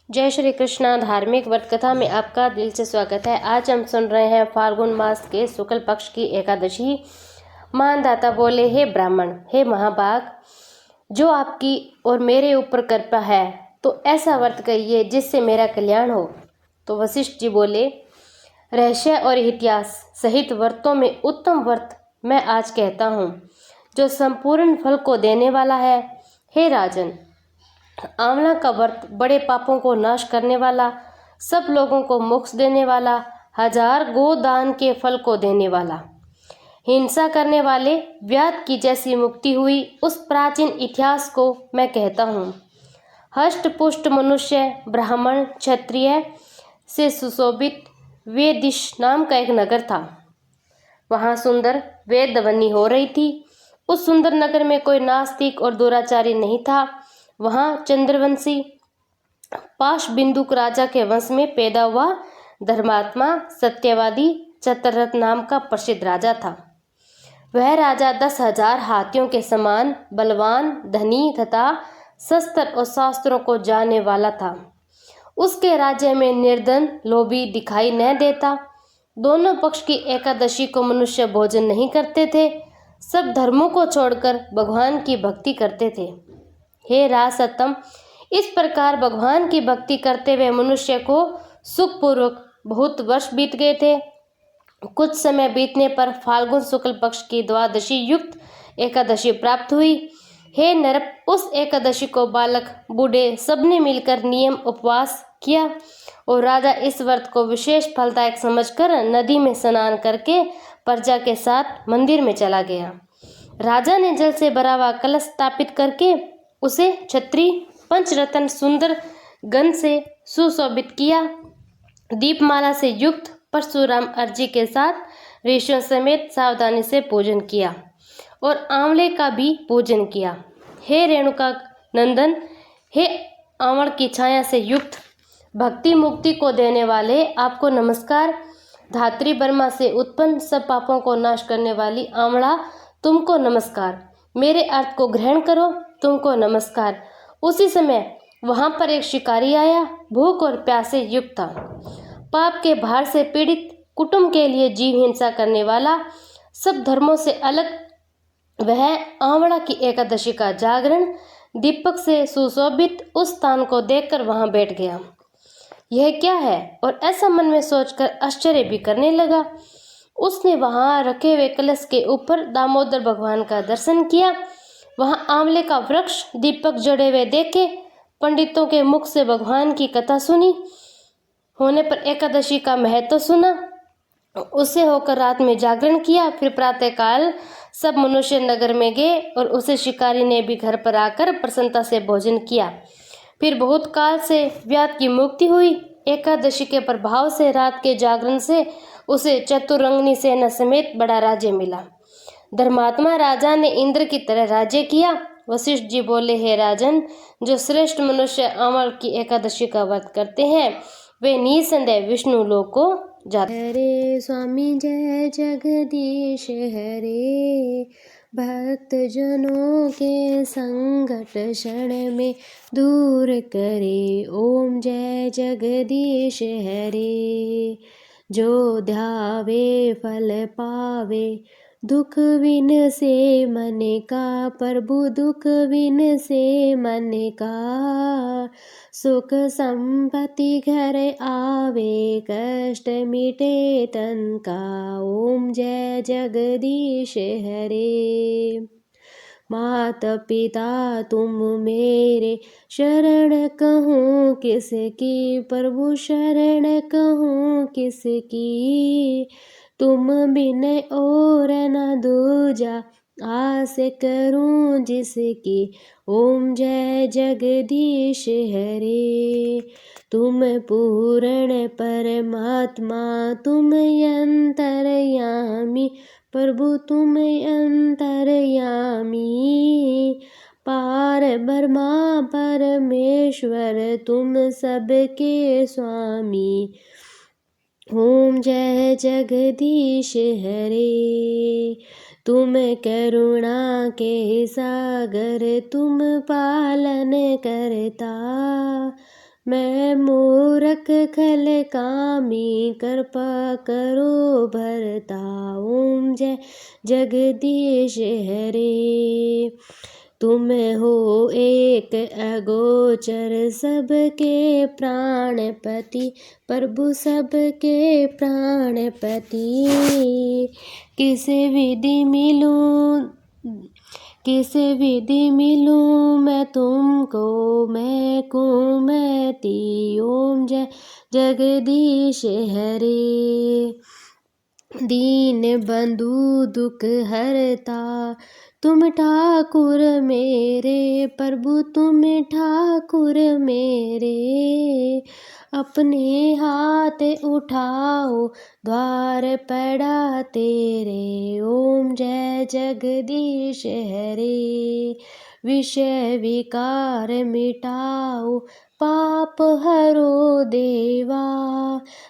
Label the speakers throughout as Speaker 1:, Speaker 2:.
Speaker 1: जय श्री कृष्णा। धार्मिक व्रत कथा में आपका दिल से स्वागत है। आज हम सुन रहे हैं फाल्गुन मास के शुक्ल पक्ष की एकादशी। मानदाता बोले, हे ब्राह्मण, हे महाभाग, जो आपकी और मेरे ऊपर कृपा है तो ऐसा व्रत कहिए जिससे मेरा कल्याण हो। तो वशिष्ठ जी बोले, रहस्य और इतिहास सहित व्रतों में उत्तम व्रत मैं आज कहता हूँ, जो संपूर्ण फल को देने वाला है। हे राजन, आंवला का व्रत बड़े पापों को नाश करने वाला, सब लोगों को मोक्ष देने वाला, 1000 गोदान के फल को देने वाला, हिंसा करने वाले व्याध की जैसी मुक्ति हुई, उस प्राचीन इतिहास को मैं कहता हूँ। हष्ट पुष्ट मनुष्य, ब्राह्मण, क्षत्रिय से सुशोभित वेदिश नाम का एक नगर था। वहाँ सुंदर वेद ध्वनि हो रही थी। उस सुंदर नगर में कोई नास्तिक और दुराचारी नहीं था। वहाँ चंद्रवंशी पाशबिंदुक राजा के वंश में पैदा हुआ धर्मात्मा, सत्यवादी चतुरथ नाम का प्रसिद्ध राजा था। वह राजा 10,000 हाथियों के समान बलवान, धनी तथा शस्त्र और शास्त्रों को जानने वाला था। उसके राज्य में निर्धन, लोभी दिखाई न देता। दोनों पक्ष की एकादशी को मनुष्य भोजन नहीं करते थे। सब धर्मों को छोड़कर भगवान की भक्ति करते थे। हे राजसत्तम, इस प्रकार भगवान की भक्ति करते हुए मनुष्य को सुखपूर्वक बहुत वर्ष बीत गए थे। कुछ समय बीतने पर फाल्गुन शुक्ल पक्ष की द्वादशी युक्त एकादशी प्राप्त हुई। हे नरप, उस एकादशी को बालक, बूढ़े सबने मिलकर नियम उपवास किया और राजा इस व्रत को विशेष फलदायक समझकर नदी में स्नान करके प्रजा के साथ मंदिर में चला गया। राजा ने जल से भरा हुआ कलश स्थापित करके उसे छत्री, पंचरत्न सुंदर गंध से सुशोभित किया। दीपमाला से युक्त परशुराम अर्जी के साथ ऋषियों समेत सावधानी से पूजन किया और आंवले का भी पूजन किया। हे रेणुका नंदन, हे आंवल की छाया से युक्त भक्ति मुक्ति को देने वाले, आपको नमस्कार। धात्री ब्रह्मा से उत्पन्न सब पापों को नाश करने वाली आंवला, तुमको नमस्कार। मेरे अर्थ को ग्रहण करो, तुमको नमस्कार। उसी समय वहां पर एक शिकारी आया, भूख और प्यास से युक्त था। पाप के भार से पीड़ित, कुटुंब के लिए जीव हिंसा करने वाला, सब धर्मों से अलग, वह आंवला की एकादशी का जागरण दीपक से सुशोभित उस स्थान को देखकर वहां बैठ गया। यह क्या है? और ऐसा मन में सोचकर आश्चर्य भी करने लगा। उसने वहां रखे हुए कलश के ऊपर दामोदर भगवान का दर्शन किया। वहां आंवले का वृक्ष, दीपक जड़े हुए देखे, पंडितों के मुख से भगवान की कथा सुनी, होने पर एकादशी का महत्व सुना। उससे होकर रात में जागरण किया। फिर प्रातःकाल सब मनुष्य नगर में गए और उसे शिकारी ने भी घर पर आकर प्रसन्नता से भोजन किया। फिर बहुत काल से व्याध की मुक्ति हुई। एकादशी के प्रभाव से रात के जागरण से उसे चतुरंगनी सेना समेत बड़ा राज्य मिला। धर्मात्मा राजा ने इंद्र की तरह राज्य किया। वशिष्ठ जी बोले, हे राजन, जो श्रेष्ठ मनुष्य आंवल की एकादशी का व्रत करते हैं वे निसंदेह विष्णु लोक को जाते।
Speaker 2: हरे स्वामी जय जगदीश हरे, भक्त जनों के संकट क्षण में दूर करे। ओम जय जगदीश हरे, जो ध्यावे फल पावे, दुख विन से मन का, प्रभु दुख विन से मन का। सुख संपत्ति घर आवे, कष्ट मिटे तन का। ओम जय जगदीश हरे, माता पिता तुम मेरे, शरण कहूँ किसकी, प्रभु शरण कहूँ किसकी। तुम बिन और न दूजा, आस करूं जिसकी। ओम जय जगदीश हरे, तुम पूर्ण परमात्मा, तुम अंतर्यामी, प्रभु तुम अंतर्यामी। पार ब्रह्मा परमेश्वर, तुम सबके स्वामी। ओम जय जगदीश हरे, तुम करुणा के सागर, तुम पालन करता, मैं मूरख खल कामी कृपा करो भरता। ओम जय जगदीश हरे। तुम हो एक अगोचर सबके प्राणपति, प्रभु सबके प्राणपति। किस विधि मिलूं किस विधि मिलूं मैं तुमको, मैं कुमति। ओम जय जगदीश हरे। दीन बंधु दुख हरता, तुम ठाकुर मेरे, प्रभु तुम ठाकुर मेरे। अपने हाथ उठाओ द्वार पड़ा तेरे। ओम जय जगदीश हरे। विषय विकार मिटाओ, पाप हरो देवा।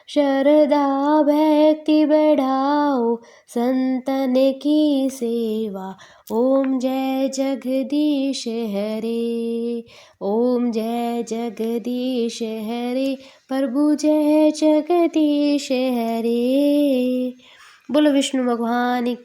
Speaker 2: शरदा भक्ति बढ़ाओ, संतन की सेवा। ओम जय जगदीश हरे। ओम जय जगदीश हरे। प्रभु जय जगदीश हरे। बोलो विष्णु भगवान की।